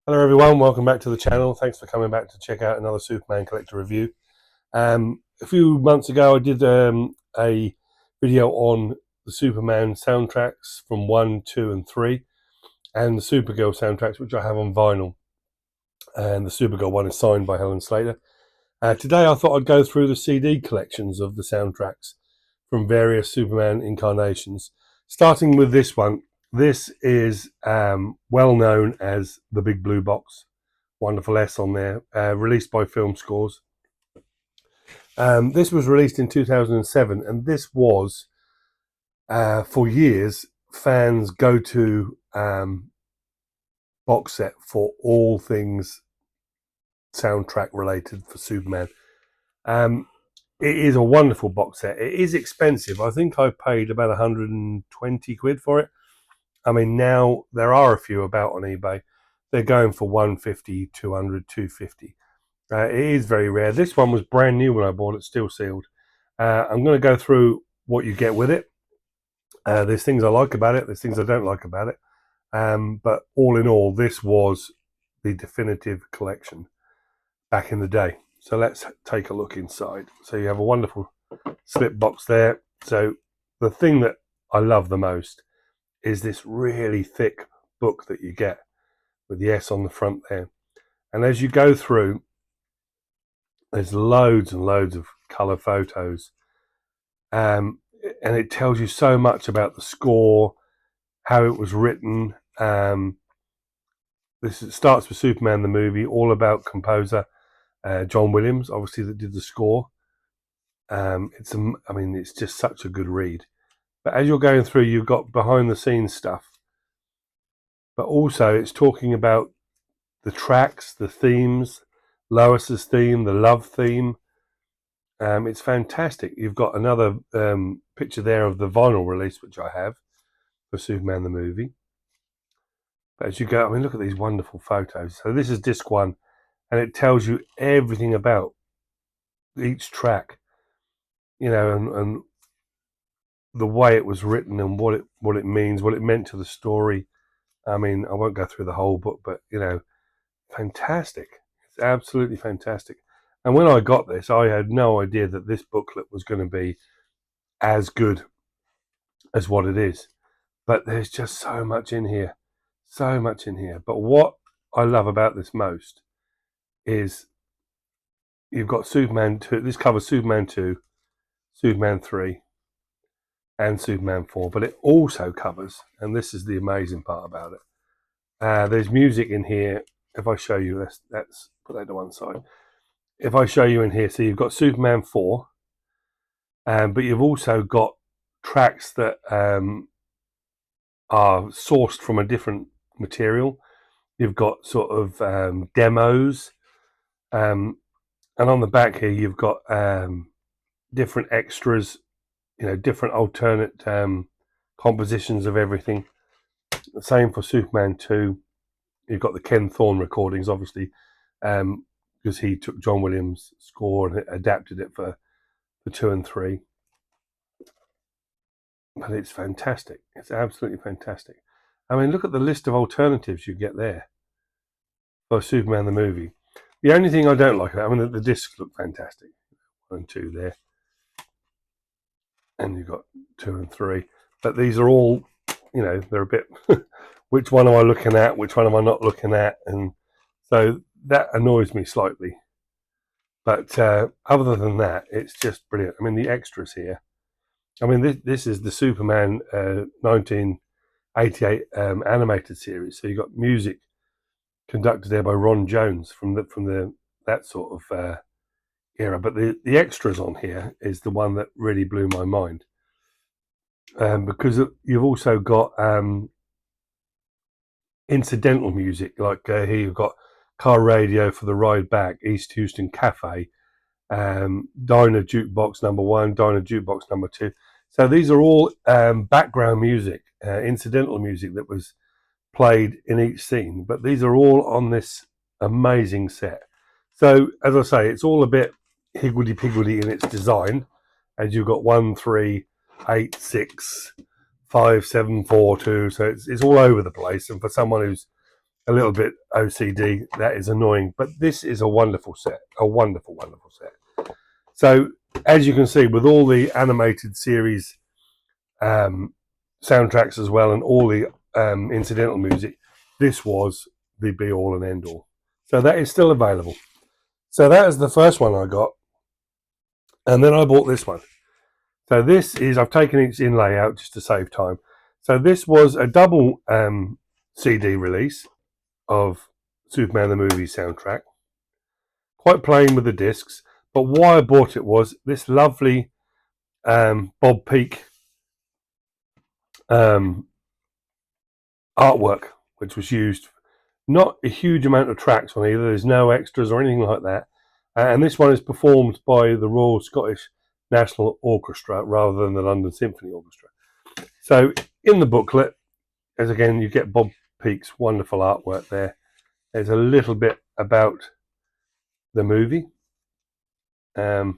Hello everyone, welcome back to the channel. Thanks for coming back to check out another Superman collector review. A few months ago I did a video on the Superman soundtracks from 1, 2 and 3 and the Supergirl soundtracks, which I have on vinyl, and the Supergirl one is signed by Helen Slater. Today I thought I'd go through the CD collections of the soundtracks from various Superman incarnations, starting with this one. This is well known as the Big Blue Box. Wonderful S on there, released by Film Scores. This was released in 2007, and this was, for years, fans' go-to box set for all things soundtrack related for Superman. It is a wonderful box set. It is expensive. I think I paid about 120 quid for it. I mean, now there are a few about on eBay. They're going for 150, 200, 250. It is very rare. This one was brand new when I bought it, still sealed. I'm going to go through what you get with it. There's things I like about it, there's things I don't like about it. But all in all, this was the definitive collection back in the day. So let's take a look inside. So you have a wonderful slip box there. So the thing that I love the most is this really thick book that you get with the S on the front there. And as you go through, there's loads and loads of colour photos. And it tells you so much about the score, how it was written. This starts with Superman the movie, all about composer John Williams, obviously, that did the score. It's just such a good read. But as you're going through, you've got behind the scenes stuff. But also it's talking about the tracks, the themes, Lois's theme, the love theme. It's fantastic. You've got another picture there of the vinyl release, which I have for Superman the movie. But as you go, I mean, look at these wonderful photos. So this is disc 1, and it tells you everything about each track, you know, and the way it was written and what it means, what it meant to the story. I mean, I won't go through the whole book, but, you know, fantastic. It's absolutely fantastic. And when I got this, I had no idea that this booklet was going to be as good as what it is. But there's just so much in here. So much in here. But what I love about this most is you've got Superman 2. This covers Superman 2, Superman 3, and Superman 4. But it also covers, and this is the amazing part about it, there's music in here. If I show you, let's put that to one side. If I show you in here, so you've got Superman 4, but you've also got tracks that are sourced from a different material. You've got sort of demos, and on the back here you've got different extras, you know, different alternate compositions of everything. The same for Superman 2. You've got the Ken Thorne recordings, obviously, because he took John Williams' score and adapted it for 2 and 3. But it's fantastic. It's absolutely fantastic. I mean, look at the list of alternatives you get there for Superman the movie. The only thing I don't like, I mean, the discs look fantastic. 1 and 2 there. And you've got 2 and 3. But these are all, you know, they're a bit, which one am I looking at? Which one am I not looking at? And so that annoys me slightly. But other than that, it's just brilliant. I mean, the extras here. I mean, this is the Superman 1988 animated series. So you've got music conducted there by Ron Jones from that sort of era. But the extras on here is the one that really blew my mind, because you've also got incidental music, like here you've got car radio for the ride back, East Houston Cafe, Diner Jukebox number 1, Diner Jukebox number 2. So these are all background music, incidental music that was played in each scene. But these are all on this amazing set. So as I say, it's all a bit higgledy-piggledy in its design. As you've got 1, 3, 8, 6, 5, 7, 4, 2. So it's all over the place. And for someone who's a little bit OCD. That is annoying, but this is a wonderful set, a wonderful, wonderful set. So as you can see, with all the animated series soundtracks as well, and all the incidental music, this was the be all and end all. So that is still available. So that is the first one I got, and then I bought this one. So this is, I've taken it in layout just to save time. So this was a double CD release of Superman the movie soundtrack, quite plain with the discs. But why I bought it was this lovely Bob Peak artwork, which was used. Not a huge amount of tracks on either. There's no extras or anything like that. And this one is performed by the Royal Scottish National Orchestra rather than the London Symphony Orchestra. So in the booklet, as again, you get Bob Peak's wonderful artwork there. There's a little bit about the movie, and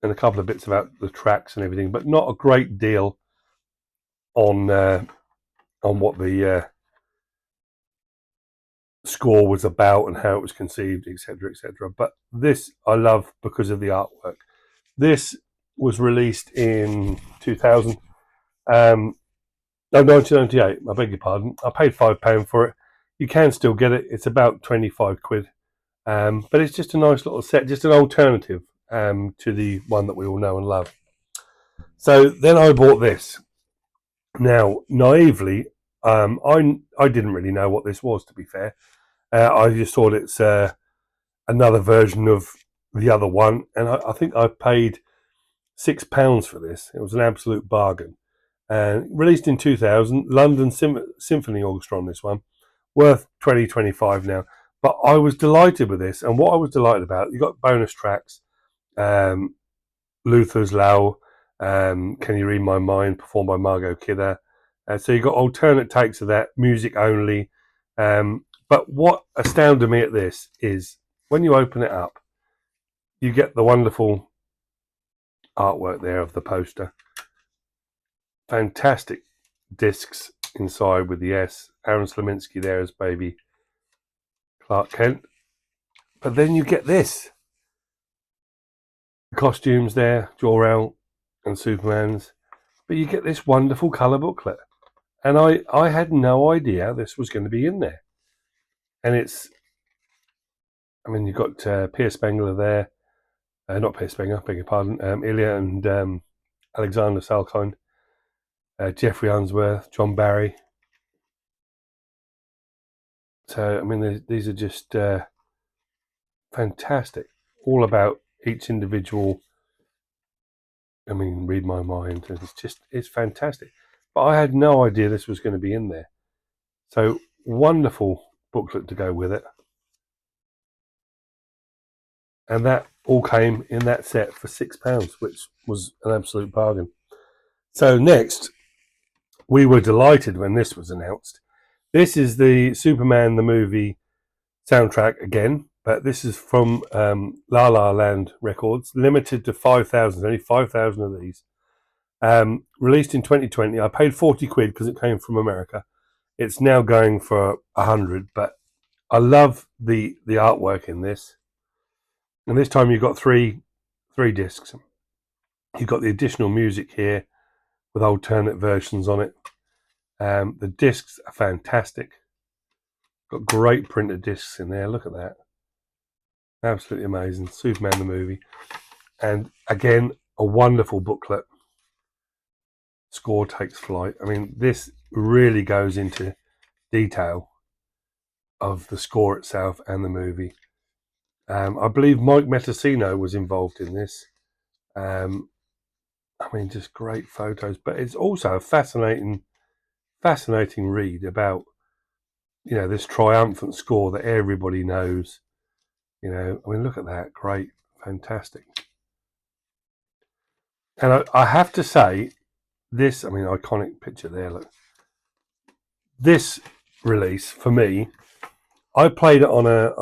a couple of bits about the tracks and everything, but not a great deal on what the score was about and how it was conceived, etc., etc. But this I love because of the artwork. This was released in 2000. No, 1998. I beg your pardon. I paid £5 for it. You can still get it. It's about 25 quid. But it's just a nice little set, just an alternative to the one that we all know and love. So then I bought this. Now, naively, I didn't really know what this was, to be fair. I just thought it's another version of the other one, and I think I paid £6 for this. It was an absolute bargain. And released in 2000, London Symphony Orchestra on this one, worth $20-25 now. But I was delighted with this, and what I was delighted about, you got bonus tracks, Luther's Low, Can You Read My Mind, performed by Margot Kidder. So you got alternate takes of that, music only. But what astounded me at this is when you open it up, you get the wonderful artwork there of the poster. Fantastic discs inside with the S. Aaron Slominski there as baby Clark Kent. But then you get this. The costumes there, Jor-El and Superman's. But you get this wonderful colour booklet. And I had no idea this was going to be in there. And it's, I mean, you've got Pierce Spengler there. Not Pierce Spengler, beg your pardon. Ilya and Alexander Salkind. Jeffrey Unsworth, John Barry. So, I mean, these are just fantastic. All about each individual. I mean, read my mind. It's fantastic. But I had no idea this was going to be in there. So, wonderful booklet to go with it. And that all came in that set for £6, which was an absolute bargain. So next, we were delighted when this was announced. This is the Superman the movie soundtrack again, but this is from La La Land Records, limited to 5,000, only 5,000 of these. Released in 2020. I paid 40 quid because it came from America. It's now going for 100, but I love the artwork in this. And this time you've got three discs. You've got the additional music here with alternate versions on it. The discs are fantastic. Got great printed discs in there. Look at that. Absolutely amazing. Superman the movie. And again, a wonderful booklet. Score takes flight. I mean, this really goes into detail of the score itself and the movie. I believe Mike Metassino was involved in this. I mean, just great photos, but it's also a fascinating read about, you know, this triumphant score that everybody knows. You know, I mean, look at that. Great. Fantastic. And I have to say, this, I mean, iconic picture there, look. This release, for me, I played it on a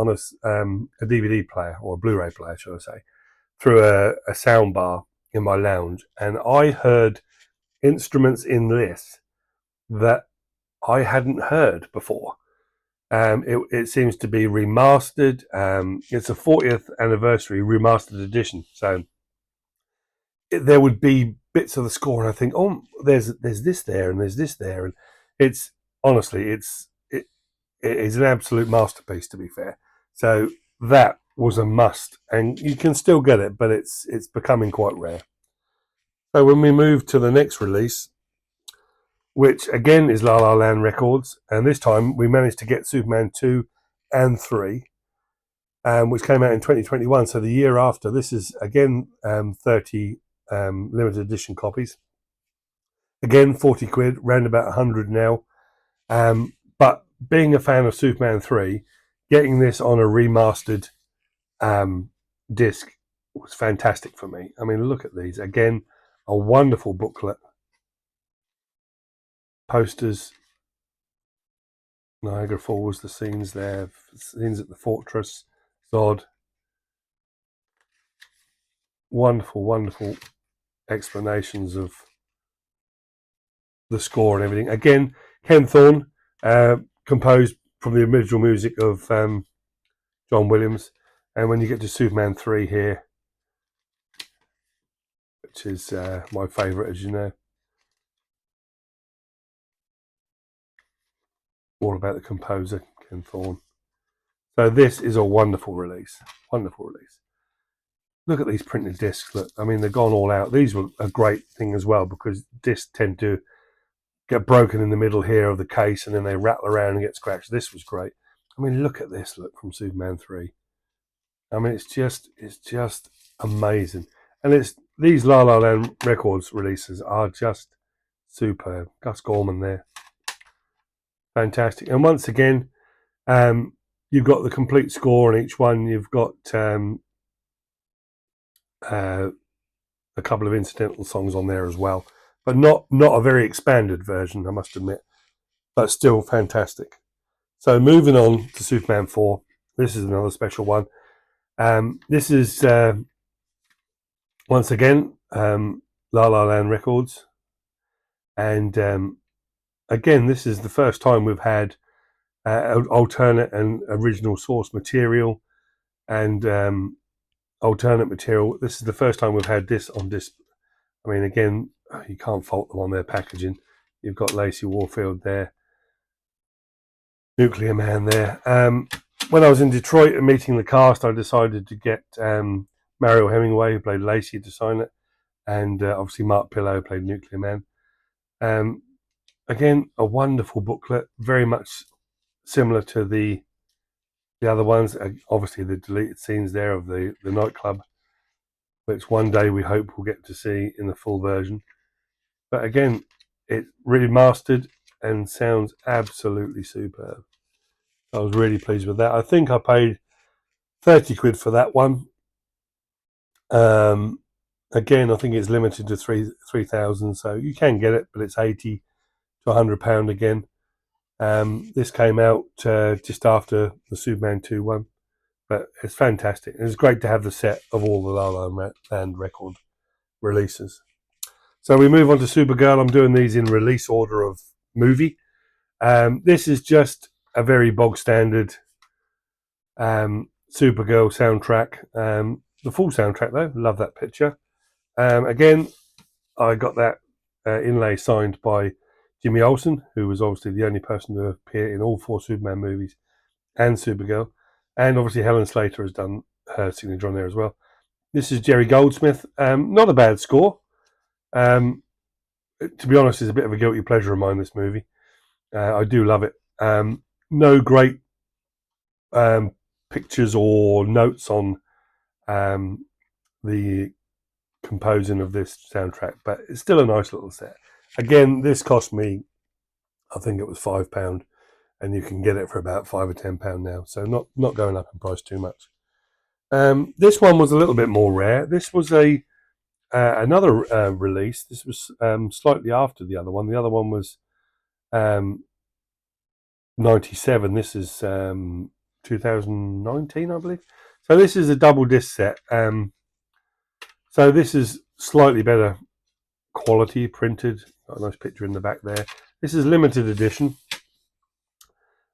DVD player, or a Blu-ray player, should I say, through a sound bar in my lounge. And I heard instruments in this that I hadn't heard before. It seems to be remastered. It's a 40th anniversary remastered edition. So there would be bits of the score, and I think, oh, there's this there, and there's this there, and it's honestly, it is an absolute masterpiece. To be fair, so that was a must, and you can still get it, but it's becoming quite rare. So when we move to the next release, which again is La La Land Records, and this time we managed to get Superman 2 and 3, which came out in 2021, so the year after. This is again 30 limited edition copies. Again, 40 quid, round about 100 now. But being a fan of Superman 3, getting this on a remastered disc was fantastic for me. I mean, look at these. Again, a wonderful booklet. Posters, Niagara Falls, the scenes there, scenes at the fortress, Zod. Wonderful, wonderful explanations of the score and everything. Again, Ken Thorne, composed from the original music of John Williams. And when you get to Superman 3 here, which is my favourite, as you know, all about the composer, Ken Thorne. So this is a wonderful release. Wonderful release. Look at these printed discs. Look, I mean, they've gone all out. These were a great thing as well, because discs tend to get broken in the middle here of the case, and then they rattle around and get scratched. This was great. I mean, look at this. Look, from Superman 3. I mean, it's just amazing. And it's these La La Land Records releases are just superb. Gus Gorman there, fantastic. And once again, you've got the complete score on each one. You've got a couple of incidental songs on there as well, but not a very expanded version, I must admit, but still fantastic. So moving on to Superman 4. This is another special one. This is once again La La Land Records, and again, this is the first time we've had alternate and original source material and alternate material. This is the first time we've had this on disc. I mean, again, you can't fault them on their packaging. You've got Lacey Warfield there, Nuclear Man there. When I was in Detroit and meeting the cast, I decided to get Mario Hemingway, who played Lacey, to sign it, and obviously Mark Pillow, who played Nuclear Man. Again, a wonderful booklet, very much similar to the other ones. Obviously, the deleted scenes there of the nightclub, which one day we hope we'll get to see in the full version. But again, it's really mastered and sounds absolutely superb. I was really pleased with that. I think I paid 30 quid for that one. Again, I think it's limited to 3,000, so you can get it, but it's 80 to £100 again. This came out just after the Superman 2 one, but it's fantastic. It's great to have the set of all the La La Land record releases. So we move on to Supergirl. I'm doing these in release order of movie. This is just a very bog standard Supergirl soundtrack. The full soundtrack though, love that picture. Again, I got that inlay signed by Jimmy Olsen, who was obviously the only person to appear in all 4 Superman movies and Supergirl. And obviously Helen Slater has done her signature on there as well. This is Jerry Goldsmith. Not a bad score. To be honest, it's a bit of a guilty pleasure of mine, this movie. I do love it. No great pictures or notes on the composing of this soundtrack, but it's still a nice little set. Again, this cost me, I think it was £5, and you can get it for about £5 or £10 now, so not going up in price too much. This one was a little bit more rare. This was another release. This was slightly after the other one. The other one was 97. This is 2019, I believe. So this is a double disc set. So this is slightly better quality printed. Got a nice picture in the back there. This is limited edition.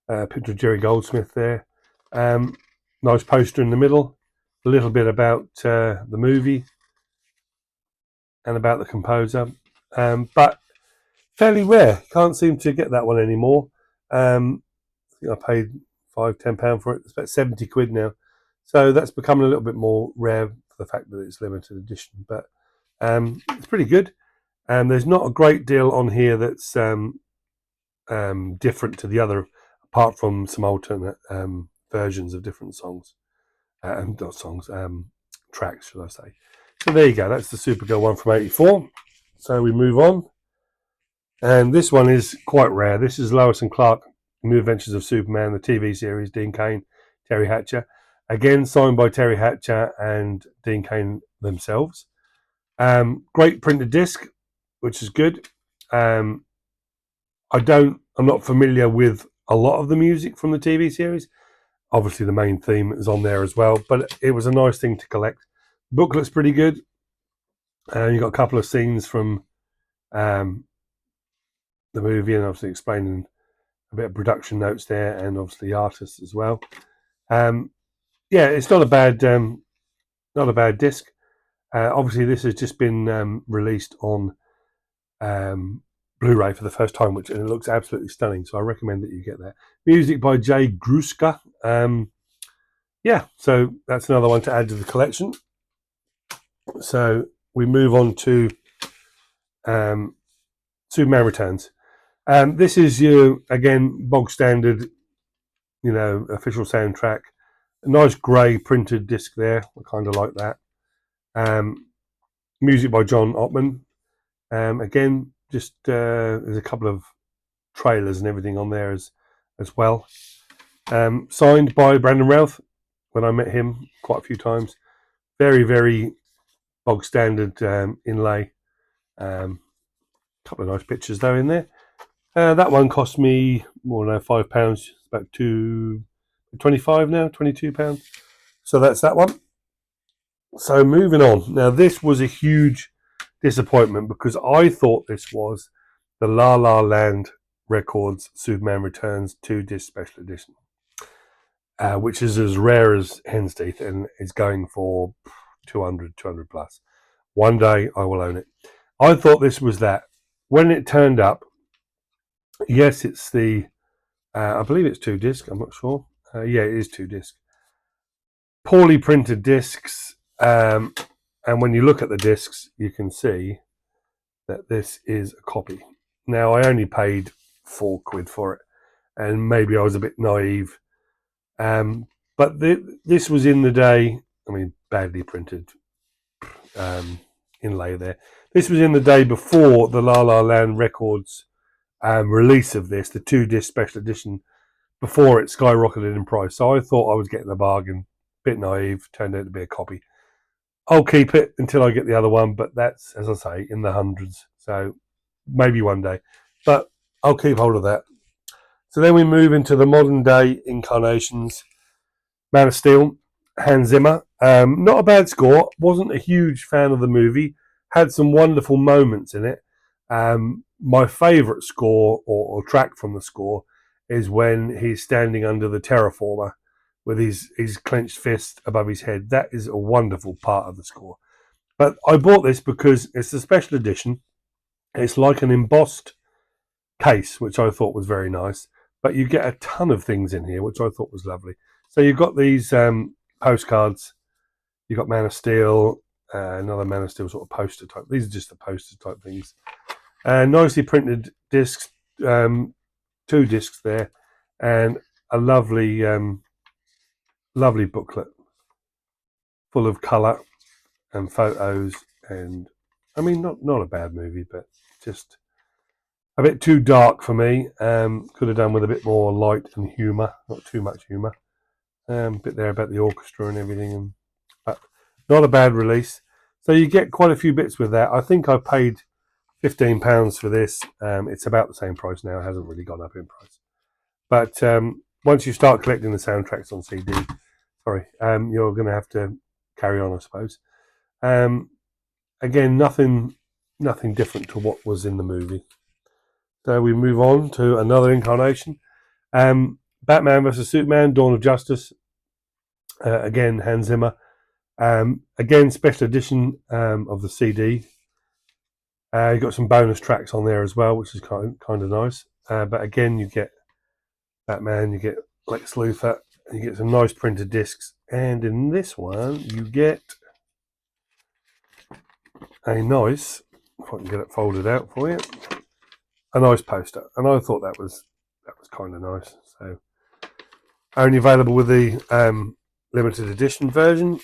Picture of Jerry Goldsmith there. Nice poster in the middle. A little bit about the movie and about the composer. But fairly rare. Can't seem to get that one anymore. I think I paid £5, £10 for it. It's about 70 quid now. So that's becoming a little bit more rare for the fact that it's limited edition. But it's pretty good. There's not a great deal on here that's different to the other, apart from some alternate versions of different songs. Not songs, tracks, should I say. So there you go. That's the Supergirl one from '84. So we move on. And this one is quite rare. This is Lois and Clark, New Adventures of Superman, the TV series, Dean Cain, Terry Hatcher. Again, signed by Terry Hatcher and Dean Cain themselves. Great printed disc, which is good. I'm not familiar with a lot of the music from the TV series. Obviously, the main theme is on there as well, but it was a nice thing to collect. The booklet's pretty good. You've got a couple of scenes from the movie, and obviously explaining a bit of production notes there, and obviously artists as well. Yeah, it's not a bad disc. Obviously, this has just been released on Blu-ray for the first time, and it looks absolutely stunning. So I recommend that you get that. Music by Jay Gruska. Yeah, so that's another one to add to the collection. So we move on to Superman Returns. This is your, again, bog standard, official soundtrack. A nice grey printed disc there. I kind of like that. Music by John Ottman. Again, just there's a couple of trailers and everything on there as well. Signed by Brandon Routh. When I met him quite a few times. Very, very bog standard inlay. Couple of nice pictures though in there. That one cost me more than £5. It's about £2.25 now, £22. So that's that one. So moving on. Now this was a huge disappointment because I thought this was the La La Land Records Superman Returns 2-disc special edition, which is as rare as hen's teeth and is going for 200 plus. One day I will own it. I thought this was that. When it turned up, yes, it's the, I believe it's 2-disc, I'm not sure. Yeah, it is 2-disc. Poorly printed discs, and when you look at the discs, you can see that this is a copy. Now, I only paid £4 for it, and maybe I was a bit naive. But this was in the day, badly printed inlay there. This was in the day before the La La Land Records release of this, the 2-disc special edition, before it skyrocketed in price. So I thought I was getting a bargain, bit naive, turned out to be a copy. I'll keep it until I get the other one, but that's, as I say, in the hundreds. So maybe one day. But I'll keep hold of that. So then we move into the modern day incarnations. Man of Steel, Hans Zimmer. Not a bad score. Wasn't a huge fan of the movie. Had some wonderful moments in it. My favourite score or track from the score is when he's standing under the terraformer with his clenched fist above his head. That is a wonderful part of the score. But I bought this because it's a special edition. It's like an embossed case, which I thought was very nice. But you get a ton of things in here, which I thought was lovely. So you've got these postcards. You've got Man of Steel, another Man of Steel sort of poster type. These are just the poster type things. Nicely printed discs, 2 discs there, and a lovely, lovely booklet full of colour and photos. And not a bad movie, but just a bit too dark for me. Could have done with a bit more light and humour, not too much humour. Bit there about the orchestra and everything, but not a bad release. So you get quite a few bits with that. I think I paid £15 for this. It's about the same price now. It hasn't really gone up in price. But once you start collecting the soundtracks on CD, you're going to have to carry on, I suppose. Again, nothing different to what was in the movie. So we move on to another incarnation. Batman vs Superman: Dawn of Justice. Again, Hans Zimmer. Again, special edition of the CD. You got some bonus tracks on there as well, which is kind of nice. But again, you get Batman, you get Lex Luthor, you get some nice printed discs, and in this one you get a nice, if I can get it folded out for you, a nice poster, and I thought that was kind of nice. So only available with the limited edition version.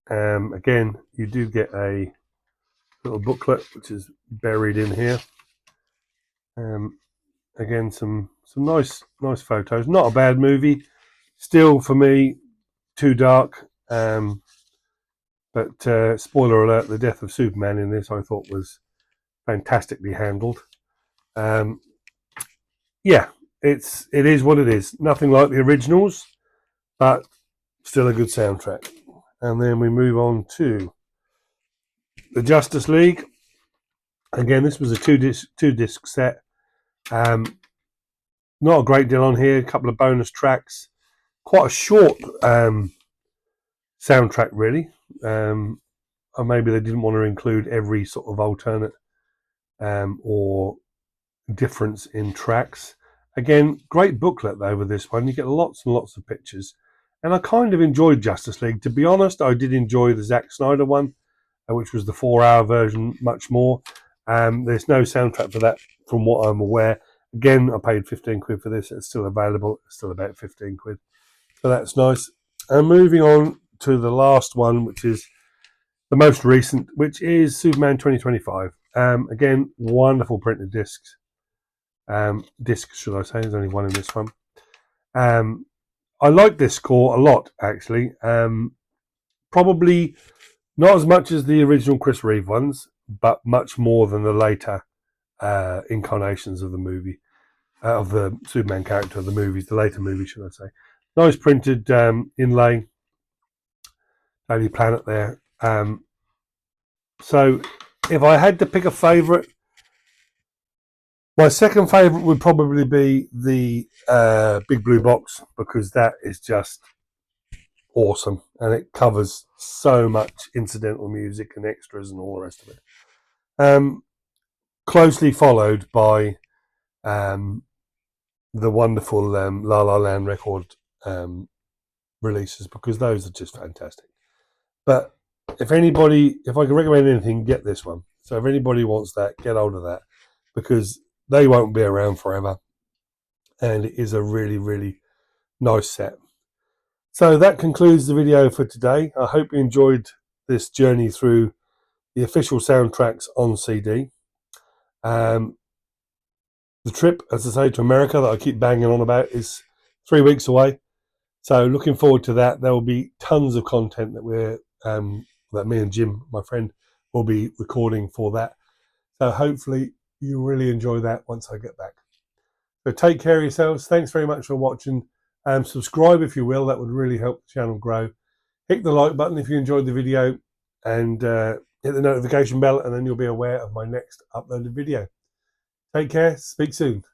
Again, you do get a little booklet which is buried in here. Again, some nice photos. Not a bad movie. Still, for me, too dark. But spoiler alert: the death of Superman in this, I thought, was fantastically handled. Yeah, it is what it is. Nothing like the originals, but still a good soundtrack. And then we move on to the Justice League. Again, this was a two disc set. Not a great deal on here. A couple of bonus tracks. Quite a short soundtrack, really. Or maybe they didn't want to include every sort of alternate or difference in tracks. Again, great booklet though with this one. You get lots and lots of pictures. And I kind of enjoyed Justice League. To be honest, I did enjoy the Zack Snyder one, which was the 4-hour version, much more. There's no soundtrack for that from what I'm aware. Again, I paid 15 quid for this. It's still available. It's still about 15 quid. So that's nice. And moving on to the last one, which is the most recent, which is Superman 2025. Again, wonderful printed discs. Discs, should I say? There's only one in this one. I like this score a lot, actually. Probably not as much as the original Chris Reeve ones, but much more than the later incarnations of the movie, of the Superman character of the movies, the later movies, should I say. Nice printed inlay. Daily Planet there. So if I had to pick a favourite, my second favourite would probably be the Big Blue Box, because that is just awesome and it covers so much incidental music and extras and all the rest of it. Closely followed by the wonderful La La Land record releases, because those are just fantastic. But if I can recommend anything, get this one. So if anybody wants that, get hold of that, because they won't be around forever, and it is a really, really nice set. So that concludes the video for today. I hope you enjoyed this journey through the official soundtracks on CD. The trip, as I say, to America that I keep banging on about is 3 weeks away. So looking forward to that. There will be tons of content that that me and Jim, my friend, will be recording for that. So hopefully you really enjoy that once I get back. So take care of yourselves. Thanks very much for watching. Subscribe if you will. That would really help the channel grow. Hit the like button if you enjoyed the video, and hit the notification bell, and then you'll be aware of my next uploaded video. Take care. Speak soon.